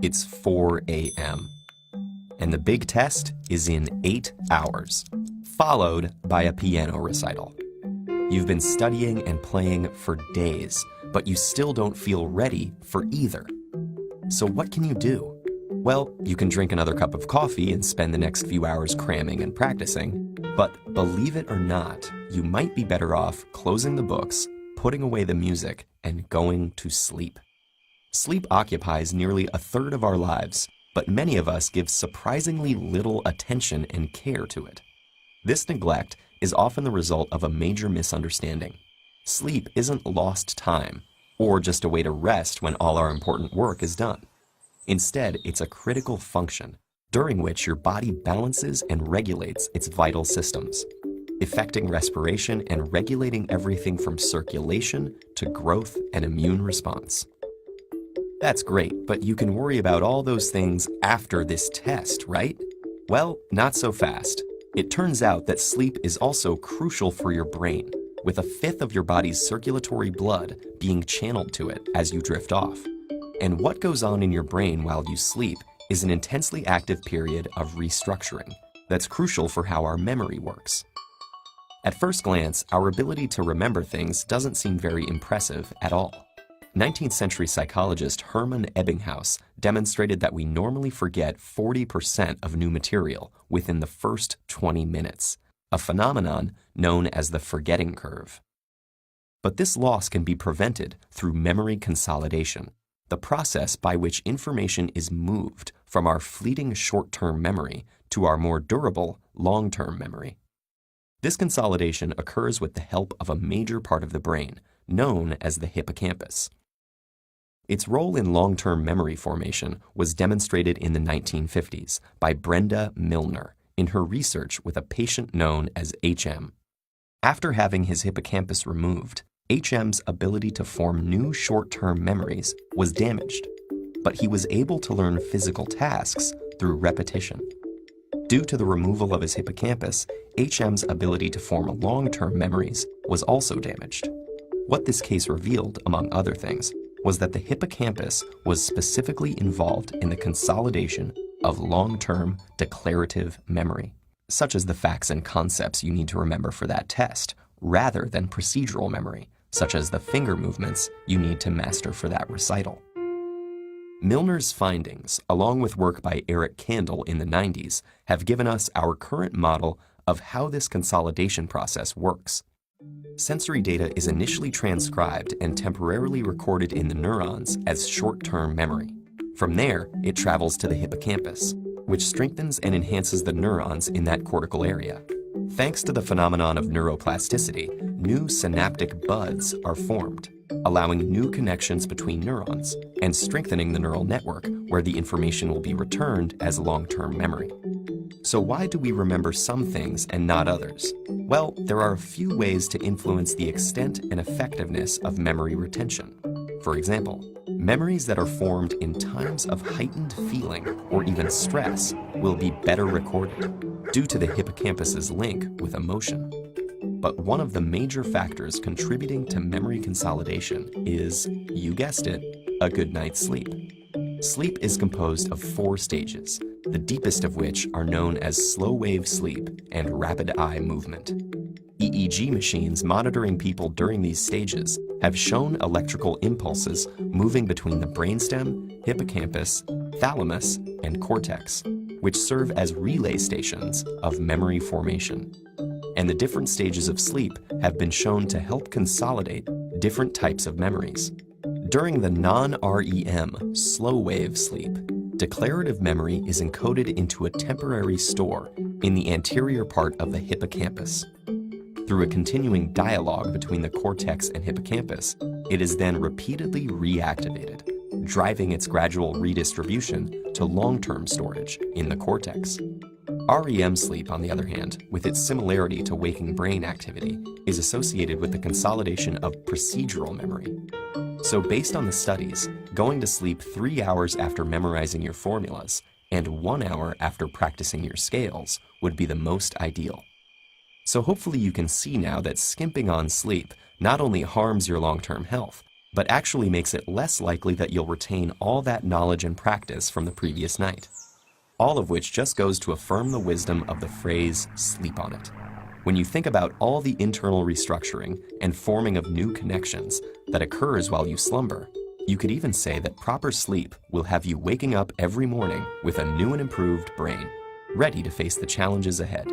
It's 4 a.m. And the big test is in 8 hours, followed by a piano recital. You've been studying and playing for days, but you still don't feel ready for either. So what can you do? Well, you can drink another cup of coffee and spend the next few hours cramming and practicing. But believe it or not, you might be better off closing the books, putting away the music, and going to sleep. Sleep occupies nearly a third of our lives, but many of us give surprisingly little attention and care to it. This neglect is often the result of a major misunderstanding. Sleep isn't lost time, or just a way to rest when all our important work is done. Instead, it's a critical function, during which your body balances and regulates its vital systems, affecting respiration and regulating everything from circulation to growth and immune response. That's great, but you can worry about all those things after this test, right? Well, not so fast. It turns out that sleep is also crucial for your brain, with a fifth of your body's circulatory blood being channeled to it as you drift off. And what goes on in your brain while you sleep is an intensely active period of restructuring that's crucial for how our memory works. At first glance, our ability to remember things doesn't seem very impressive at all. 19th century psychologist Hermann Ebbinghaus demonstrated that we normally forget 40% of new material within the first 20 minutes, a phenomenon known as the forgetting curve. But this loss can be prevented through memory consolidation, the process by which information is moved from our fleeting short-term memory to our more durable long-term memory. This consolidation occurs with the help of a major part of the brain, known as the hippocampus. Its role in long-term memory formation was demonstrated in the 1950s by Brenda Milner in her research with a patient known as HM. After having his hippocampus removed, HM's ability to form new short-term memories was damaged, but he was able to learn physical tasks through repetition. Due to the removal of his hippocampus, HM's ability to form long-term memories was also damaged. What this case revealed, among other things, was that the hippocampus was specifically involved in the consolidation of long-term declarative memory, such as the facts and concepts you need to remember for that test, rather than procedural memory, such as the finger movements you need to master for that recital. Milner's findings, along with work by Eric Kandel in the 90s, have given us our current model of how this consolidation process works. Sensory data is initially transcribed and temporarily recorded in the neurons as short-term memory. From there, it travels to the hippocampus, which strengthens and enhances the neurons in that cortical area. Thanks to the phenomenon of neuroplasticity, new synaptic buds are formed, allowing new connections between neurons and strengthening the neural network where the information will be returned as long-term memory. So why do we remember some things and not others? Well, there are a few ways to influence the extent and effectiveness of memory retention. For example, memories that are formed in times of heightened feeling or even stress will be better recorded due to the hippocampus's link with emotion. But one of the major factors contributing to memory consolidation is, you guessed it, a good night's sleep. Sleep is composed of 4 stages, the deepest of which are known as slow-wave sleep and rapid eye movement. EEG machines monitoring people during these stages have shown electrical impulses moving between the brainstem, hippocampus, thalamus, and cortex, which serve as relay stations of memory formation. And the different stages of sleep have been shown to help consolidate different types of memories. During the non-REM slow-wave sleep, declarative memory is encoded into a temporary store in the anterior part of the hippocampus. Through a continuing dialogue between the cortex and hippocampus, it is then repeatedly reactivated, driving its gradual redistribution to long-term storage in the cortex. REM sleep, on the other hand, with its similarity to waking brain activity, is associated with the consolidation of procedural memory. So based on the studies, going to sleep 3 hours after memorizing your formulas and 1 hour after practicing your scales would be the most ideal. So hopefully you can see now that skimping on sleep not only harms your long-term health, but actually makes it less likely that you'll retain all that knowledge and practice from the previous night. All of which just goes to affirm the wisdom of the phrase, sleep on it. When you think about all the internal restructuring and forming of new connections that occurs while you slumber, you could even say that proper sleep will have you waking up every morning with a new and improved brain, ready to face the challenges ahead.